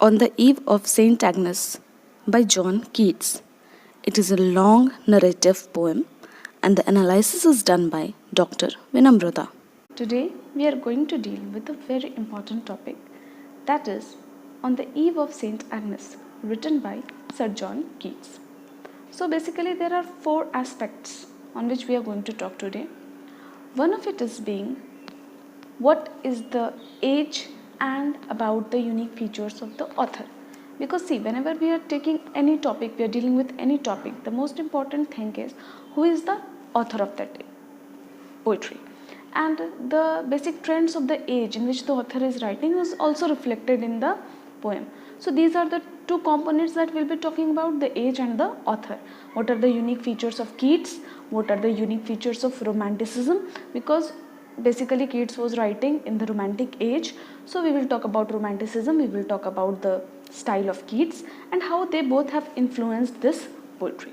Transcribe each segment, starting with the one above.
On the Eve of St.Agnes by John Keats. It is a long narrative poem and the analysis is done by Dr. Vinamrata. Today we are going to deal with a very important topic, that is On the Eve of St. Agnes, written by Sir John Keats. So basically there are four aspects on which we are going to talk today. One of it is being what is the age and about the unique features of the author. Because see, whenever we are taking any topic, we are dealing with any topic, the most important thing is who is the author of that poetry. And the basic trends of the age in which the author is writing is also reflected in the poem. So these are the two components that we'll be talking about, the age and the author. What are the unique features of Keats? What are the unique features of romanticism? Because basically Keats was writing in the romantic age, so we will talk about romanticism, we will talk about the style of Keats and how they both have influenced this poetry.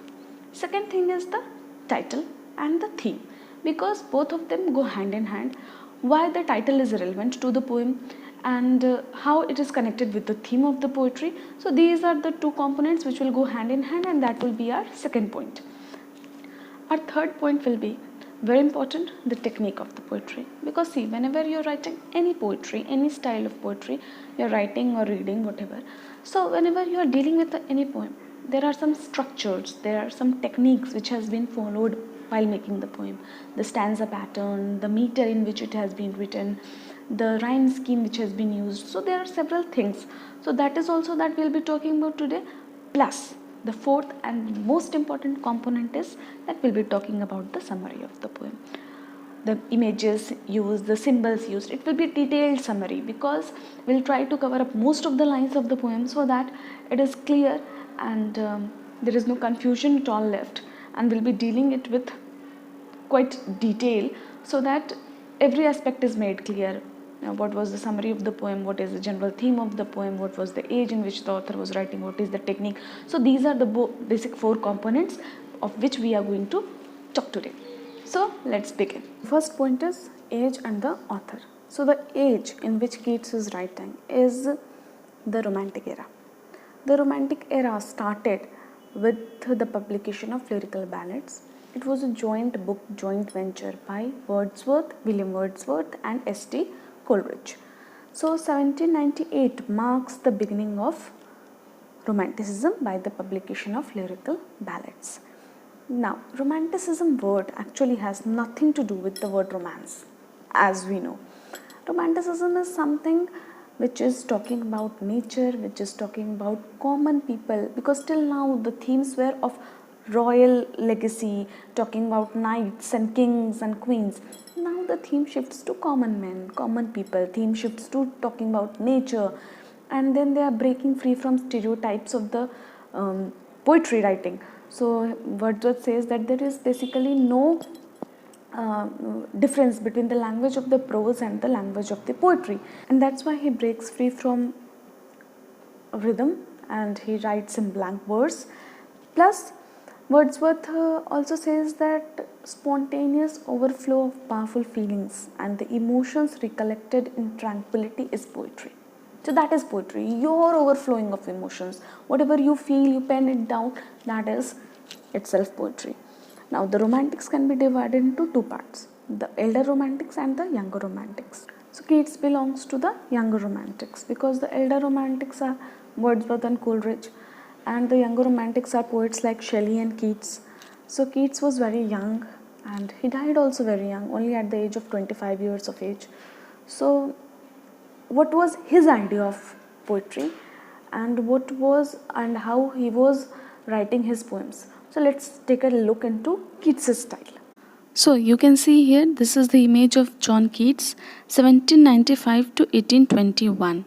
Second thing is the title and the theme, because both of them go hand in hand. Why the title is relevant to the poem and how it is connected with the theme of the poetry. So these are the two components which will go hand in hand, and that will be our second point. Our third point will be very important, the technique of the poetry. Because see, whenever you're writing any poetry, any style of poetry, you're writing or reading, whatever. So whenever you are dealing with any poem, there are some structures, there are some techniques which has been followed while making the poem. The stanza pattern, the meter in which it has been written, the rhyme scheme which has been used. So there are several things. So that is also that we'll be talking about today. Plus, the fourth and most important component is that we'll be talking about the summary of the poem. The images used, the symbols used, it will be detailed summary, because we'll try to cover up most of the lines of the poem so that it is clear and there is no confusion at all left, and we'll be dealing it with quite detail so that every aspect is made clear. What was the summary of the poem, what is the general theme of the poem, what was the age in which the author was writing, what is the technique. So these are the basic four components of which we are going to talk today. So let's begin. First point is age and the author. So the age in which Keats is writing is the Romantic era. The Romantic era started with the publication of lyrical ballads. It was a joint book, joint venture by Wordsworth, William Wordsworth and S.T. Coleridge. So 1798 marks the beginning of Romanticism by the publication of lyrical ballads. Now, Romanticism word actually has nothing to do with the word romance, as we know. Romanticism is something which is talking about nature, which is talking about common people, because till now the themes were of royal legacy, talking about knights and kings and queens. Now the theme shifts to common men, common people, theme shifts to talking about nature, and then they are breaking free from stereotypes of the poetry writing. So Wordsworth says that there is basically no difference between the language of the prose and the language of the poetry, and that's why he breaks free from rhythm and he writes in blank verse. Plus Wordsworth also says that spontaneous overflow of powerful feelings and the emotions recollected in tranquility is poetry. So that is poetry, your overflowing of emotions. Whatever you feel, you pen it down, that is itself poetry. Now the romantics can be divided into two parts, the elder romantics and the younger romantics. So Keats belongs to the younger romantics, because the elder romantics are Wordsworth and Coleridge, and the younger romantics are poets like Shelley and Keats. So Keats was very young and he died also very young, only at the age of 25 years of age. So what was his idea of poetry and what was and how he was writing his poems? So let's take a look into Keats' style. So you can see here, this is the image of John Keats, 1795 to 1821.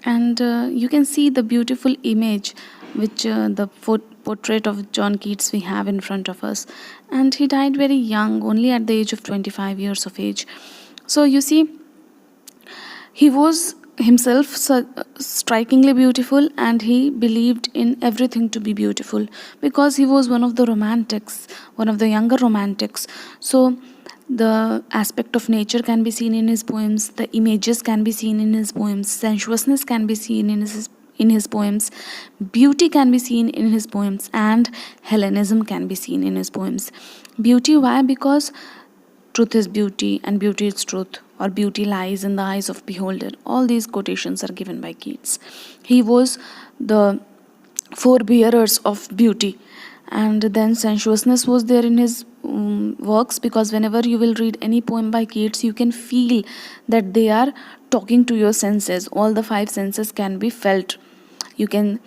And you can see the beautiful image which the portrait of John Keats we have in front of us. And he died very young, only at the age of 25 years of age. So you see, he was himself strikingly beautiful, and he believed in everything to be beautiful, because he was one of the romantics, one of the younger romantics. So the aspect of nature can be seen in his poems, the images can be seen in his poems, sensuousness can be seen in in his poems, beauty can be seen in his poems, and Hellenism can be seen in his poems. Beauty, why? Because truth is beauty and beauty is truth, or beauty lies in the eyes of beholder. All these quotations are given by Keats. He was the forebearers of beauty, and then sensuousness was there in his works, because whenever you will read any poem by Keats, you can feel that they are talking to your senses. All the five senses can be felt. You can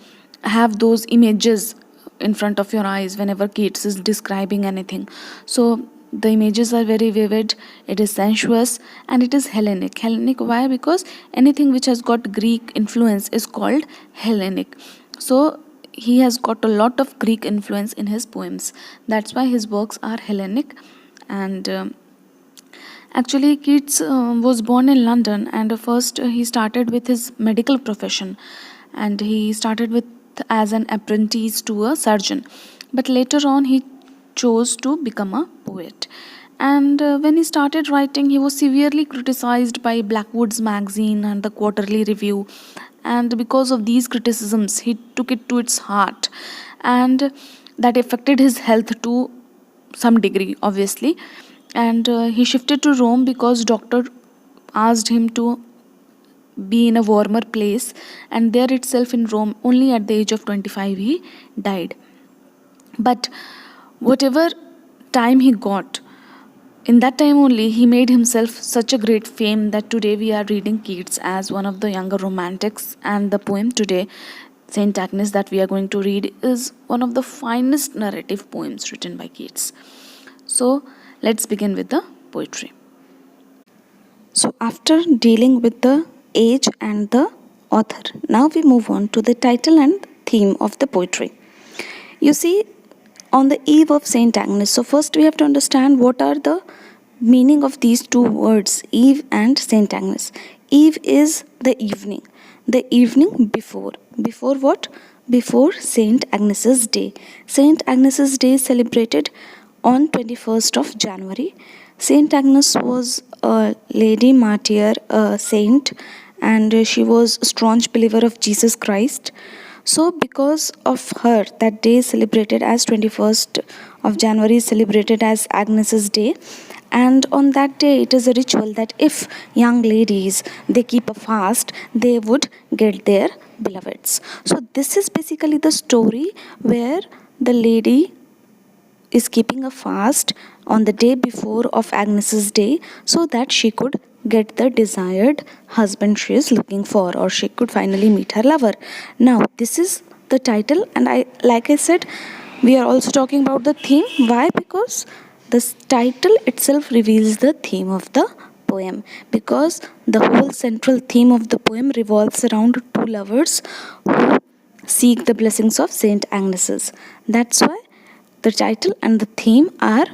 have those images in front of your eyes whenever Keats is describing anything. So the images are very vivid, it is sensuous, and it is Hellenic. Hellenic, why? Because anything which has got Greek influence is called Hellenic. So he has got a lot of Greek influence in his poems. That's why his works are Hellenic. And actually, Keats was born in London, and first he started with his medical profession, and he started with as an apprentice to a surgeon. But later on, he chose to become a poet. And when he started writing, he was severely criticized by Blackwood's magazine and the Quarterly Review. And because of these criticisms, he took it to its heart, and that affected his health to some degree, obviously. And he shifted to Rome because doctor asked him to be in a warmer place, and there itself in Rome, only at the age of 25, he died. But whatever time he got, in that time only he made himself such a great fame that today we are reading Keats as one of the younger romantics, and the poem today, St.Agnes, that we are going to read is one of the finest narrative poems written by Keats. So let's begin with the poetry. So after dealing with the age and the author, now we move on to the title and theme of the poetry. You see, on the eve of St. Agnes, so first we have to understand what are the meaning of these two words, eve and St. Agnes. Eve is the evening before. Before what? Before St. Agnes's Day. St. Agnes's Day is celebrated on 21st of January. St. Agnes was a lady martyr, a saint, and she was a staunch believer of Jesus Christ. So because of her, that day is celebrated as 21st of January is celebrated as Agnes's Day. And on that day, it is a ritual that if young ladies, they keep a fast, they would get their beloveds. So this is basically the story where the lady is keeping a fast on the day before of Agnes's Day, so that she could get the desired husband she is looking for, or she could finally meet her lover. Now this is the title, and like I said, we are also talking about the theme. Why? Because this title itself reveals the theme of the poem, because the whole central theme of the poem revolves around two lovers who seek the blessings of Saint Agnes's. That's why the title and the theme are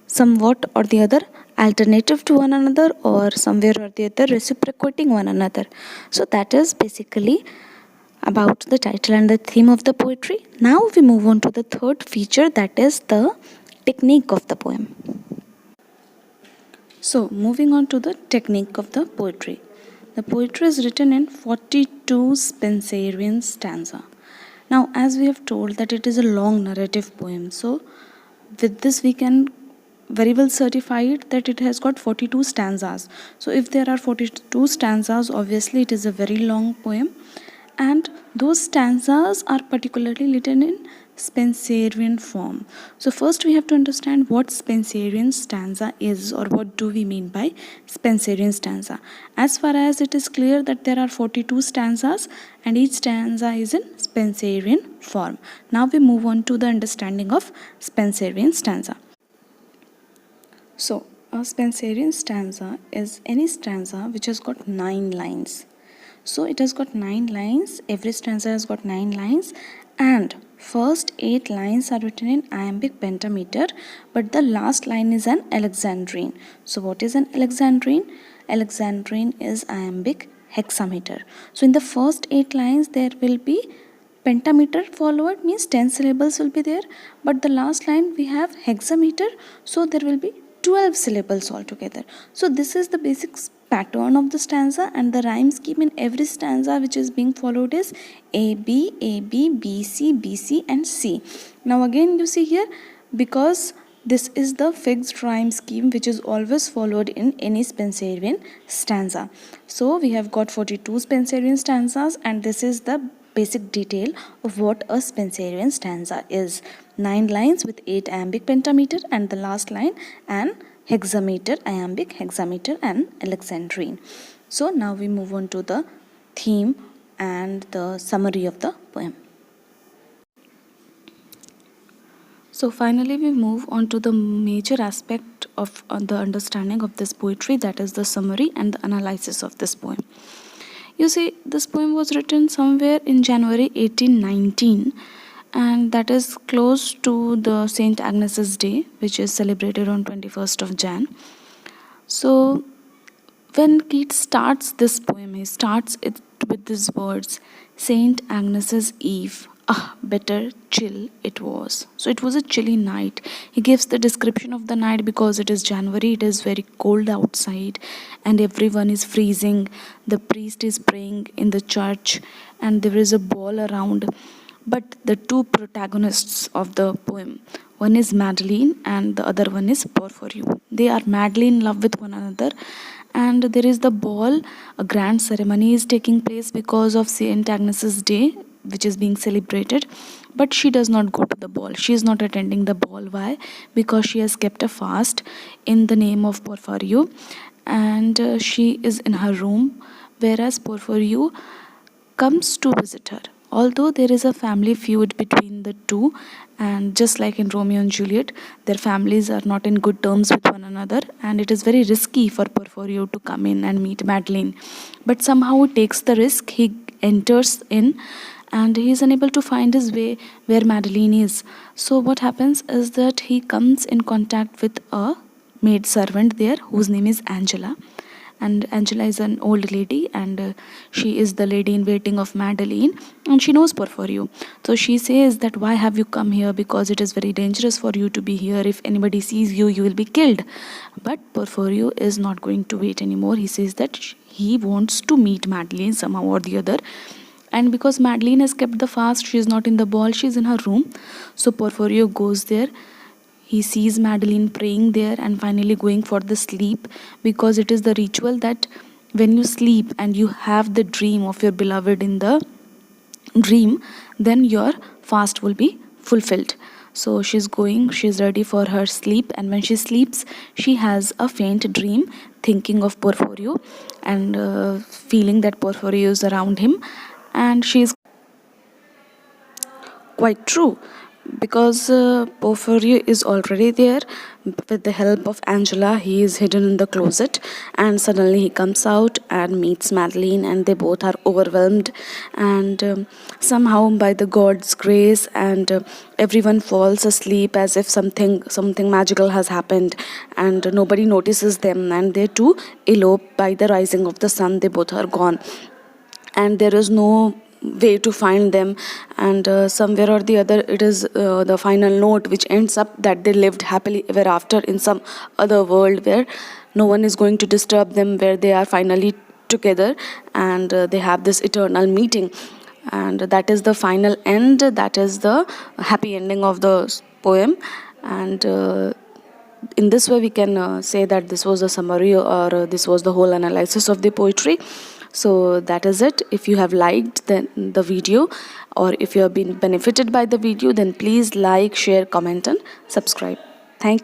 somewhat or the other alternative to one another, or somewhere or the other reciprocating one another. So that is basically about the title and the theme of the poetry. Now we move on to the third feature, that is the technique of the poem. So moving on to the technique of the poetry. The poetry is written in 42 Spenserian stanza. Now, as we have told that it is a long narrative poem, so with this we can very well certify it that it has got 42 stanzas. So if there are 42 stanzas, obviously it is a very long poem, and those stanzas are particularly written in Spenserian form. So first we have to understand what Spenserian stanza is, or what do we mean by Spenserian stanza. As far as it is clear that there are 42 stanzas and each stanza is in Spenserian form. Now we move on to the understanding of Spenserian stanza. So a Spenserian stanza is any stanza which has got 9 lines. So it has got 9 lines, every stanza has got 9 lines, and first 8 lines are written in iambic pentameter, but the last line is an Alexandrine. So what is an Alexandrine? Alexandrine is iambic hexameter. So in the first 8 lines there will be pentameter followed, means 10 syllables will be there, but the last line we have hexameter, so there will be 2 12 syllables altogether. So this is the basic pattern of the stanza, and the rhyme scheme in every stanza which is being followed is A B B C B C and C. Now again you see here, because this is the fixed rhyme scheme which is always followed in any Spenserian stanza. So we have got 42 Spenserian stanzas, and this is the basic detail of what a Spenserian stanza is. 9 lines with 8 iambic pentameter, and the last line an hexameter, iambic hexameter and alexandrine. So now we move on to the theme and the summary of the poem. So finally we move on to the major aspect of the understanding of this poetry, that is the summary and the analysis of this poem. You see, this poem was written somewhere in January 1819, and that is close to the St.Agnes' Day, which is celebrated on 21st of Jan. So when Keats starts this poem, he starts it with these words, St. Agnes' Eve. Ah, better chill it was. So it was a chilly night. He gives the description of the night because it is January, it is very cold outside, and everyone is freezing. The priest is praying in the church, and there is a ball around. But the two protagonists of the poem, one is Madeline and the other one is Porphyrio. They are madly in love with one another, and there is the ball. A grand ceremony is taking place because of St. Agnes' Day, which is being celebrated, but she does not go to the ball. She is not attending the ball. Why? Because she has kept a fast in the name of Porphyrio, and she is in her room, whereas Porphyrio comes to visit her. Although there is a family feud between the two, and just like in Romeo and Juliet, their families are not in good terms with one another, and it is very risky for Porphyrio to come in and meet Madeline. But somehow he takes the risk. He enters in, and he is unable to find his way where Madeline is. So what happens is that he comes in contact with a maid servant there whose name is Angela, and Angela is an old lady, and she is the lady in waiting of Madeline, and she knows Porphyrio. So she says that, why have you come here? Because it is very dangerous for you to be here. If anybody sees you, you will be killed. But Porphyrio is not going to wait anymore. He says that he wants to meet Madeline somehow or the other. And because Madeline has kept the fast, she is not in the ball, she is in her room. So Porphyrio goes there. He sees Madeline praying there and finally going for the sleep, because it is the ritual that when you sleep and you have the dream of your beloved in the dream, then your fast will be fulfilled. So she's ready for her sleep, and when she sleeps, she has a faint dream thinking of Porphyrio and feeling that Porphyrio is around him, and she is quite true, because Porphyrio is already there. With the help of Angela, he is hidden in the closet, and suddenly he comes out and meets Madeline, and they both are overwhelmed, and somehow by the God's grace, and everyone falls asleep as if something magical has happened, and nobody notices them, and they too elope. By the rising of the sun, they both are gone, and there is no way to find them, and somewhere or the other, it is the final note which ends up that they lived happily ever after in some other world where no one is going to disturb them, where they are finally together, and they have this eternal meeting, and that is the final end. That is the happy ending of the poem, and in this way we can say that this was a summary, or this was the whole analysis of the poetry. So that is it. If you have liked the video, or if you have been benefited by the video, then please like, share, comment and subscribe.